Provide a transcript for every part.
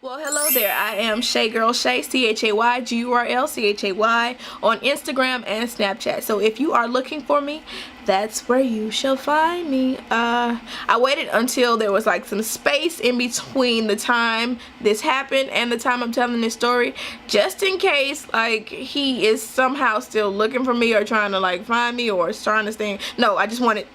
Well, hello there. I am Shay Girl Shay, CHAYGURL on Instagram and Snapchat. So if you are looking for me, that's where you shall find me. I waited until there was like some space in between the time this happened and the time I'm telling this story, just in case like he is somehow still looking for me or trying to like find me or trying to stay. No, I just wanted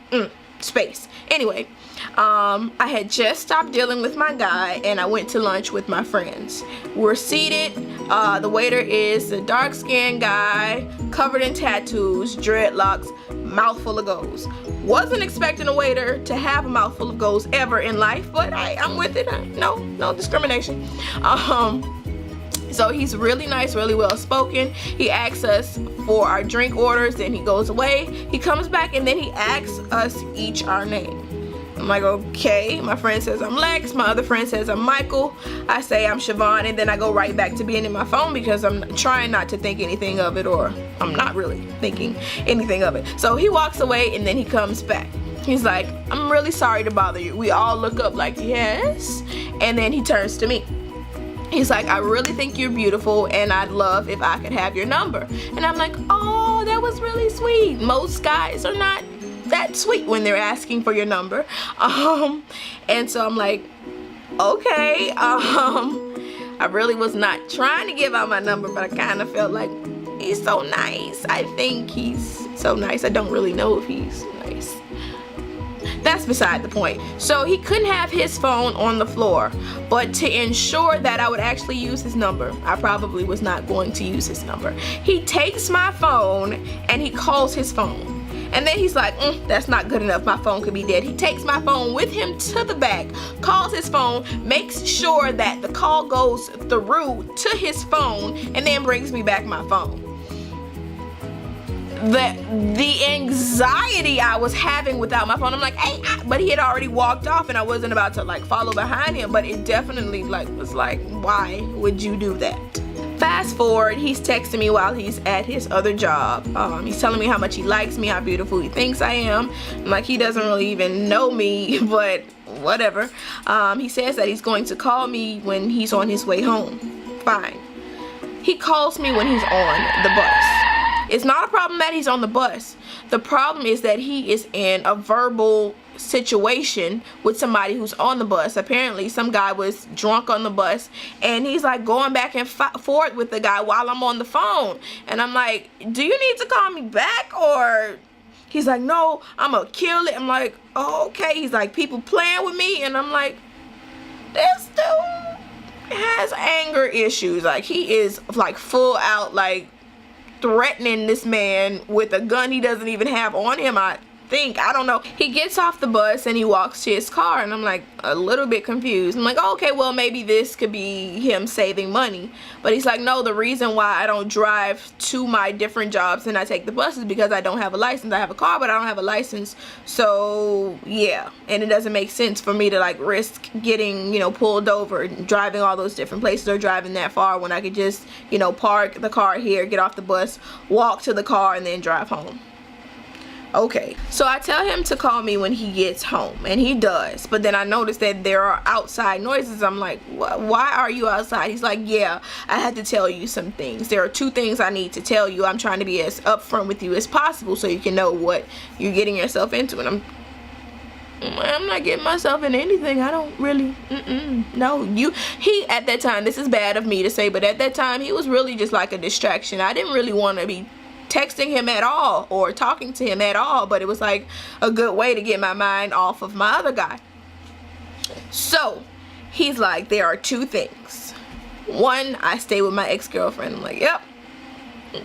space. Anyway, I had just stopped dealing with my guy and I went to lunch with my friends. We're seated. The waiter is a dark-skinned guy covered in tattoos, dreadlocks, mouthful of goals. Wasn't expecting a waiter to have a mouthful of goals ever in life, but I'm with it. No discrimination. So he's really nice, really well spoken. He asks us for our drink orders, then he goes away. He comes back and then he asks us each our name. I'm like, okay. My friend says I'm Lex, my other friend says I'm Michael. I say I'm Siobhan, and then I go right back to being in my phone because I'm trying not to think anything of it, or I'm not really thinking anything of it. So he walks away and then he comes back. He's like, I'm really sorry to bother you. We all look up like, yes. And then he turns to me. He's like, I really think you're beautiful and I'd love if I could have your number. And I'm like, oh, that was really sweet. Most guys are not that sweet when they're asking for your number. And so I'm like, okay. I really was not trying to give out my number, but I kind of felt like he's so nice. I think he's so nice. I don't really know if he's nice. That's beside the point. So he couldn't have his phone on the floor, but to ensure that I would actually use his number, I probably was not going to use his number. He takes my phone and he calls his phone. And then he's like, that's not good enough. My phone could be dead. He takes my phone with him to the back, calls his phone, makes sure that the call goes through to his phone, and then brings me back my phone. The anxiety I was having without my phone, I'm like, hey, but he had already walked off and I wasn't about to like follow behind him, but it definitely like was like, why would you do that? Fast forward, he's texting me while he's at his other job. He's telling me how much he likes me, how beautiful he thinks I am. Like, he doesn't really even know me, but whatever. He says that he's going to call me when he's on his way home. Fine. He calls me when he's on the bus. It's not a problem that he's on the bus. The problem is that he is in a verbal situation with somebody who's on the bus. Apparently some guy was drunk on the bus and he's like going back and forth with the guy while I'm on the phone. And I'm like, do you need to call me back? Or he's like, no, I'm gonna kill it. I'm like, oh, okay. He's like, people playing with me. And I'm like, this dude has anger issues. Like, he is like full out like threatening this man with a gun he doesn't even have on him, I don't know. He gets off the bus and he walks to his car and I'm like a little bit confused. I'm like, oh, okay, well maybe this could be him saving money. But he's like, no, the reason why I don't drive to my different jobs and I take the bus is because I don't have a license. I have a car, but I don't have a license. So yeah, and it doesn't make sense for me to like risk getting, you know, pulled over and driving all those different places or driving that far when I could just, you know, park the car here, get off the bus, walk to the car, and then drive home. Okay, so I tell him to call me when he gets home, and he does. But then I notice that there are outside noises. I'm like, why are you outside? He's like, yeah, I had to tell you some things. There are 2 things I need to tell you. I'm trying to be as upfront with you as possible so you can know what you're getting yourself into. And I'm not getting myself in anything. I don't really, no. He, at that time, this is bad of me to say, but at that time, he was really just like a distraction. I didn't really want to be texting him at all or talking to him at all, but it was like a good way to get my mind off of my other guy. So he's like, there are 2 things. 1, I stay with my ex-girlfriend. I'm like, yep,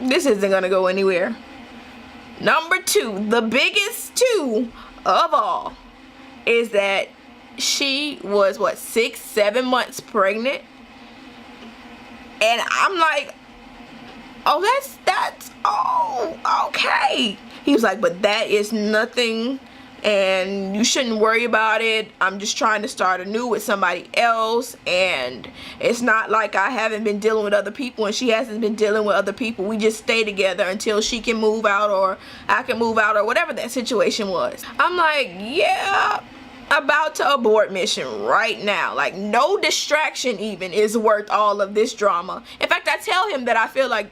this isn't gonna go anywhere. Number 2, the biggest 2 of all, is that she was what, 6-7 months pregnant, and I'm like, oh, oh, okay. He was like, but that is nothing and you shouldn't worry about it. I'm just trying to start anew with somebody else, and it's not like I haven't been dealing with other people and she hasn't been dealing with other people. We just stay together until she can move out or I can move out or whatever that situation was. I'm like, yeah, about to abort mission right now. Like, no distraction even is worth all of this drama. In fact, I tell him that I feel like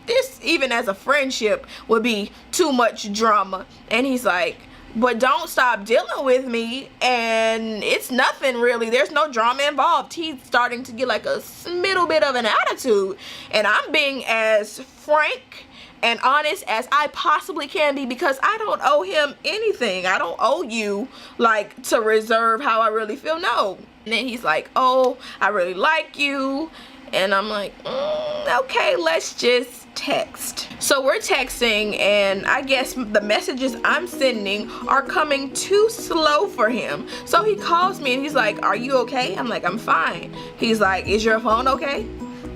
this, even as a friendship, would be too much drama. And he's like, but don't stop dealing with me, and it's nothing really, there's no drama involved. He's starting to get like a little bit of an attitude, and I'm being as frank and honest as I possibly can be, because I don't owe him anything. I don't owe you like to reserve how I really feel. No. And then he's like, oh, I really like you. And I'm like, okay, let's just text. So we're texting, and I guess the messages I'm sending are coming too slow for him. So he calls me and he's like, are you okay? I'm like, I'm fine. He's like, is your phone okay?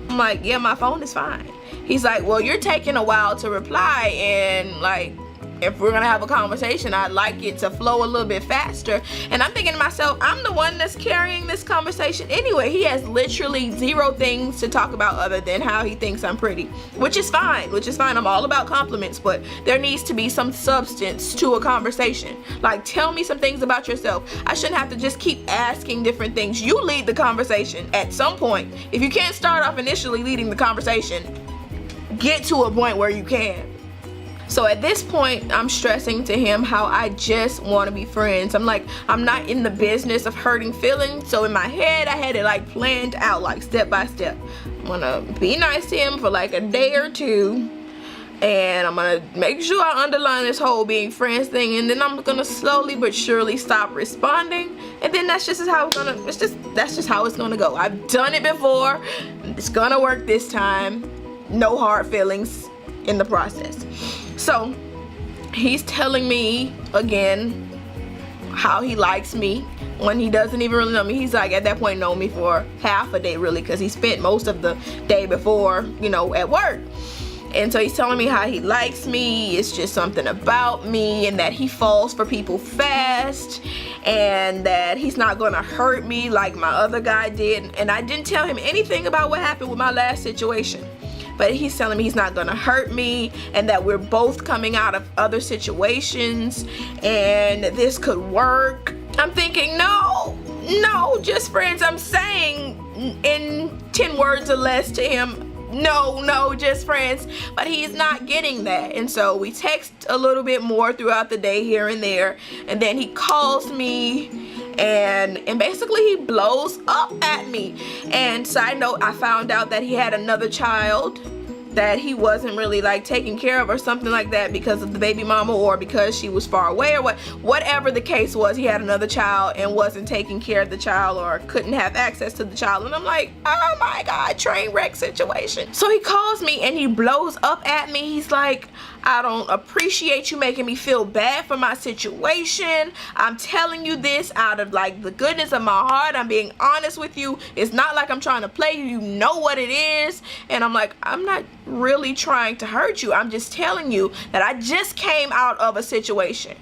I'm like, yeah, my phone is fine. He's like, well, you're taking a while to reply, and like, if we're gonna have a conversation, I'd like it to flow a little bit faster. And I'm thinking to myself, I'm the one that's carrying this conversation anyway. He has literally zero things to talk about other than how he thinks I'm pretty, which is fine. I'm all about compliments, but there needs to be some substance to a conversation. Like, tell me some things about yourself. I shouldn't have to just keep asking different things. You lead the conversation at some point. If you can't start off initially leading the conversation, get to a point where you can. So at this point, I'm stressing to him how I just want to be friends. I'm like, I'm not in the business of hurting feelings. So in my head, I had it like planned out, like step by step. I'm gonna be nice to him for like a day or two, and I'm gonna make sure I underline this whole being friends thing, and then I'm gonna slowly but surely stop responding, and then that's just how that's just how it's gonna go. I've done it before. It's gonna work this time. No hard feelings in the process. So he's telling me again how he likes me when he doesn't even really know me. He's like, at that point, know me for half a day really, because he spent most of the day before, you know, at work. And so he's telling me how he likes me, it's just something about me, and that he falls for people fast, and that he's not gonna hurt me like my other guy did. And I didn't tell him anything about what happened with my last situation. But he's telling me he's not gonna hurt me, and that we're both coming out of other situations, and this could work. I'm thinking, no, just friends. I'm saying in 10 words or less to him, no, just friends. But he's not getting that. And so we text a little bit more throughout the day here and there, and then he calls me, and basically he blows up at me. And side note, I found out that he had another child that he wasn't really like taking care of or something like that, because of the baby mama, or because she was far away, or whatever the case was. He had another child and wasn't taking care of the child, or couldn't have access to the child. And I'm like, oh my God, train wreck situation. So he calls me and he blows up at me. He's like, I don't appreciate you making me feel bad for my situation. I'm telling you this out of like the goodness of my heart. I'm being honest with you. It's not like I'm trying to play you. You know what it is. And I'm like, I'm not really trying to hurt you. I'm just telling you that I just came out of a situation,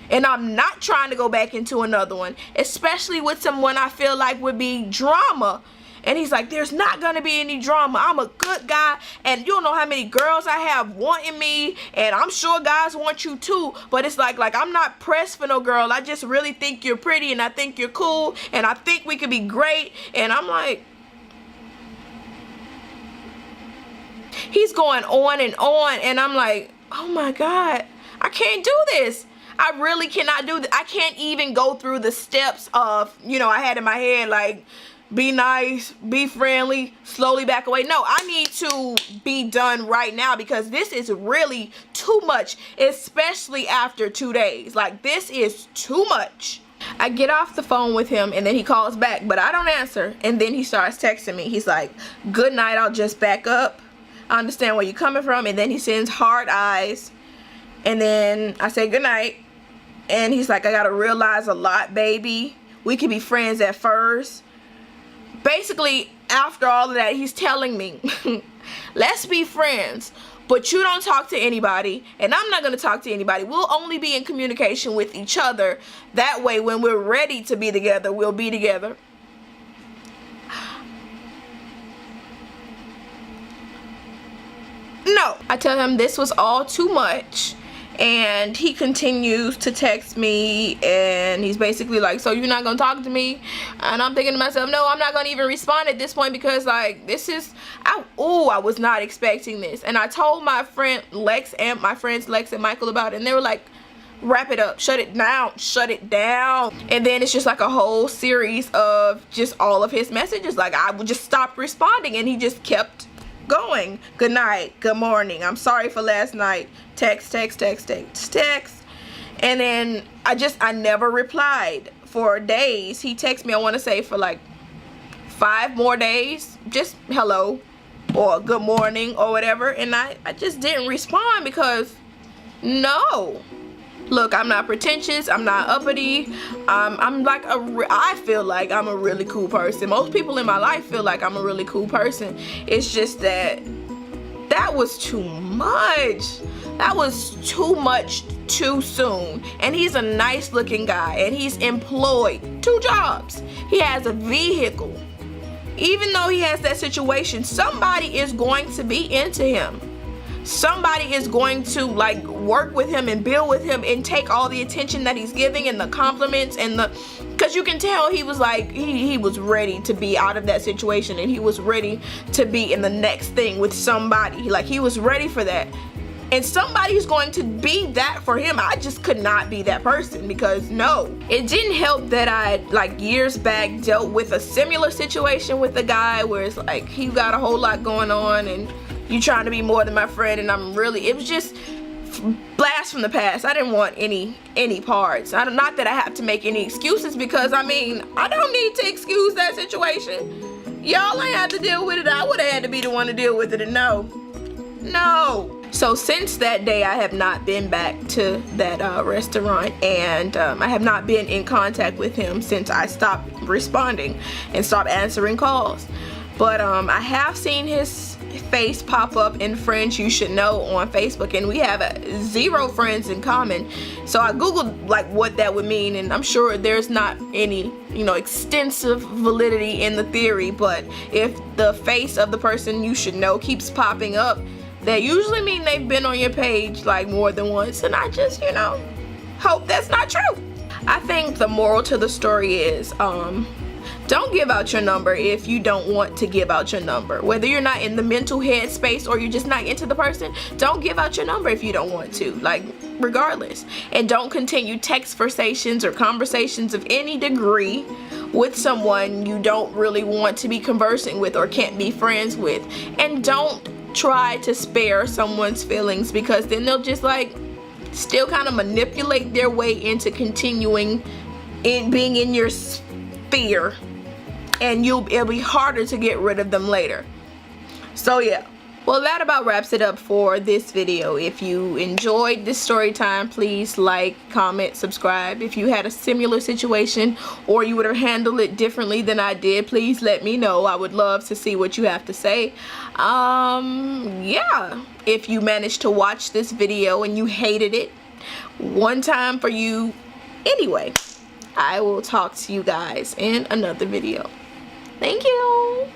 and I'm not trying to go back into another one, especially with someone I feel like would be drama. And he's like, there's not gonna be any drama. I'm a good guy, and you don't know how many girls I have wanting me, and I'm sure guys want you too. But it's like I'm not pressed for no girl. I just really think you're pretty, and I think you're cool, and I think we could be great. And I'm like, he's going on, and I'm like, oh my God, I can't do this. I really cannot do this. I can't even go through the steps of, you know, I had in my head like, be nice, be friendly, slowly back away. No, I need to be done right now, because this is really too much, especially after 2 days. Like, this is too much. I get off the phone with him, and then he calls back, but I don't answer. And then he starts texting me. He's like, good night, I'll just back up. I understand where you're coming from. And then he sends hard eyes. And then I say good night. And he's like, I gotta realize a lot, baby. We can be friends at first. Basically, after all of that, he's telling me, let's be friends, but you don't talk to anybody, and I'm not going to talk to anybody. We'll only be in communication with each other. That way, when we're ready to be together, we'll be together. No. I tell him this was all too much, And he continues to text me, and he's basically like, so you're not gonna talk to me? And I'm thinking to myself, no, I'm not gonna even respond at this point, because like, this is, I was not expecting this. And I told my friends Lex and Michael about it, and they were like, wrap it up, shut it down. And then it's just like a whole series of just all of his messages. Like, I would just stop responding, and he just kept going. Good night, good morning, I'm sorry for last night, text. And then I never replied for days. He texted me, I want to say for like 5 more days, just hello or good morning or whatever, and I just didn't respond, because no, look, I'm not pretentious, I'm not uppity, I'm like I feel like I'm a really cool person. Most people in my life feel like I'm a really cool person. It's just that was too much. That was too much too soon. And he's a nice looking guy, and he's employed, 2 jobs, he has a vehicle. Even though he has that situation, somebody is going to be into him. Somebody is going to like work with him and build with him and take all the attention that he's giving and the compliments and because you can tell he was like, he was ready to be out of that situation, and he was ready to be in the next thing with somebody. Like, he was ready for that, and somebody's going to be that for him. I just could not be that person, because no, it didn't help that I like years back dealt with a similar situation with a guy where it's like he got a whole lot going on, and you trying to be more than my friend, and it was just blast from the past. I didn't want any parts. Not that I have to make any excuses, because I mean, I don't need to excuse that situation. Y'all ain't have to deal with it. I would have had to be the one to deal with it, and no. So since that day, I have not been back to that restaurant, and I have not been in contact with him since I stopped responding and stopped answering calls. But I have seen his face pop up in Friends You Should Know on Facebook, and we have 0 friends in common. So I googled like what that would mean, and I'm sure there's not any, extensive validity in the theory, but if the face of the person you should know keeps popping up, that usually mean they've been on your page like more than once, and I just, hope that's not true. I think the moral to the story is, don't give out your number if you don't want to give out your number. Whether you're not in the mental head space or you're just not into the person, don't give out your number if you don't want to, like, regardless. And don't continue text conversations or conversations of any degree with someone you don't really want to be conversing with or can't be friends with. And don't try to spare someone's feelings, because then they'll just like still kind of manipulate their way into continuing in being in your sphere, and it'll be harder to get rid of them later. So yeah, well, that about wraps it up for this video. If you enjoyed this story time, please like, comment, subscribe. If you had a similar situation or you would have handled it differently than I did, please let me know. I would love to see what you have to say. Yeah, if you managed to watch this video and you hated it, one time for you. Anyway, I will talk to you guys in another video. Thank you.